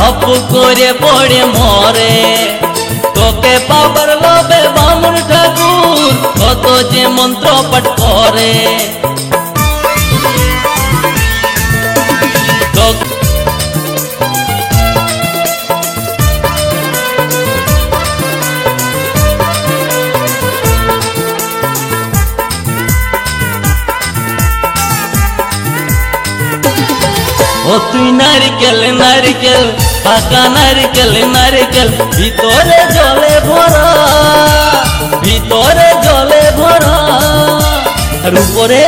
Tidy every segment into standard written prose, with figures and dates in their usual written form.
ধপ করে পড়ে মরে। তোকে পাবার লোভে বামুন ঠাকুর কত যে মন্ত্র পাঠ করে। ও তুই নারকেল নারকেল পাকা নারকেল নারকেল ভিতরে জলে ভরা, ভিতরে জলে ভরা। আর উপরে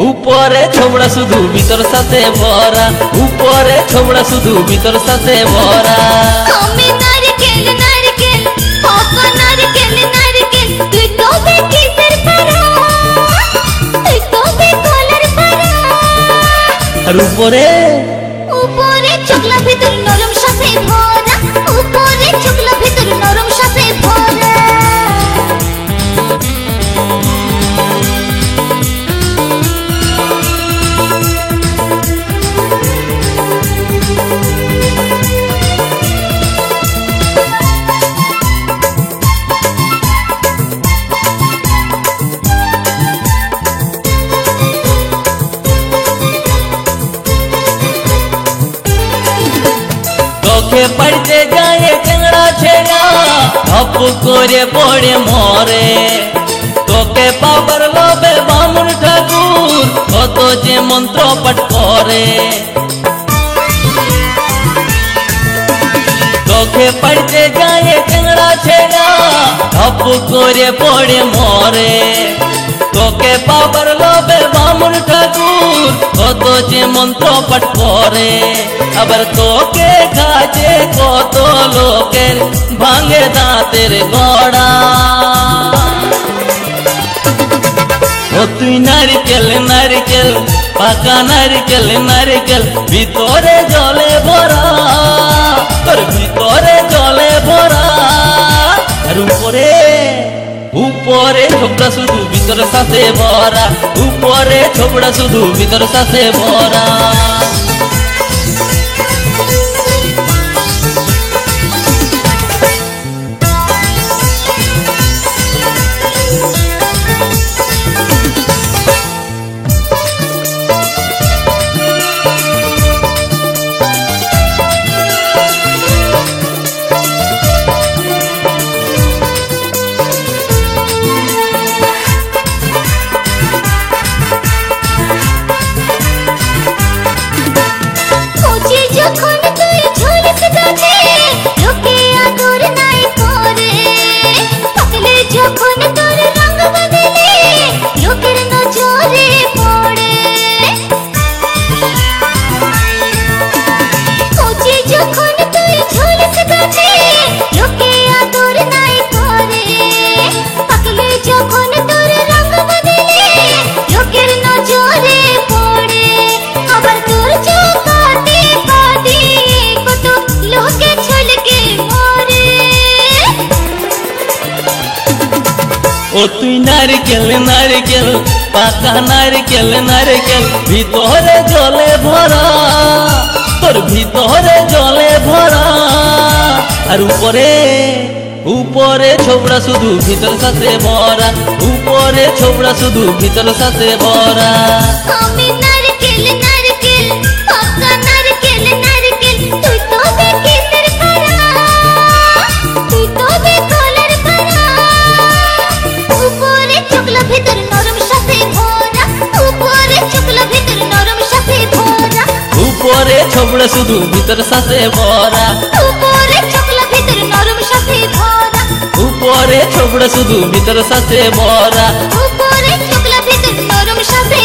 উপরে ছোবড়া শুধু ভিতর সাথে ভরা, উপরে ছোবড়া শুধু ভিতর সাথে ভরা। আমি নারকেল নারকেল পাকা নারকেল নারকেল তুই তবে কিসের পারা, তুই তবে কলার পারা। আর উপরে উপরে চোখলা ভিতর নরম সাথে ভরা, উপরে চোখলা ভিতর নরম সাথে ভরা। তোকে পড়তে যায় টেংরা ছেড়া ধপ করে পড়ে মরে। তোকে পাবার লোভে বামুন ঠাকুর কত যে মন্ত্র পাঠ করে। তোকে পড়তে যায় টেংরা ছেড়া ধপ করে পড়ে মরে। তোকে পাবার লোভে বামুন ঠাকুর কত যে মন্ত্র পাঠ করে। আবার তোকে কাছে কত লোকের ভাঙে দাঁতের গড়া। ও তুই নারকেল নারকেল পাকা নারকেল নারকেল ভিতরে জলে ভরা, তোর ভিতরে জলে ভরা। আর উপরে উপরে ছোবড়া শুধু ভিতর সাথে ভরা, উপরে ছোবড়া শুধু ভিতর সাথে ভরা। যখন তুই ঝলস গাছে লোকে আদর নাই করে, পাকলে যখন তোর রঙ বদলে লোকের নজরে পড়ে। কচি যখন তুই ঝলস গাছে লোকে আদর নাই করে, পাকলে যখন তোর রঙ বদলে লোকের নজরে পড়ে। আবার তোর চোখাতে কত লোকে ছলকে মরে। ও তুই নারকেল নারকেল পাকা নারকেল নারকেল ভিতরে জলে ভরা, তোর ভিতরে জলে ভরা। আর উপরে উপরে ছোবড়া শুধু ভিতর সাথে ভরা, উপরে ছোবড়া শুধু ভিতর সাথে ভরা। আমি নারকেল নারকেল পাকা নারকেল নারকেল তুই তবে কিসের পারা, তুই তবে কলার পারা। উপরে চোখলা ভিতর নরম সাথে ভরা, উপরে চোখলা ভিতর নরম সাথে ভরা। উপরে ছোবড়া শুধু ভিতর সাথে ভরা, উপরে চোখলা ভিতর নরম সাথে ভরা। উপরে ছোবড়া শুধু ভিতর সাথে ভরা, উপরে চোখলা ভিতর নরম সাথে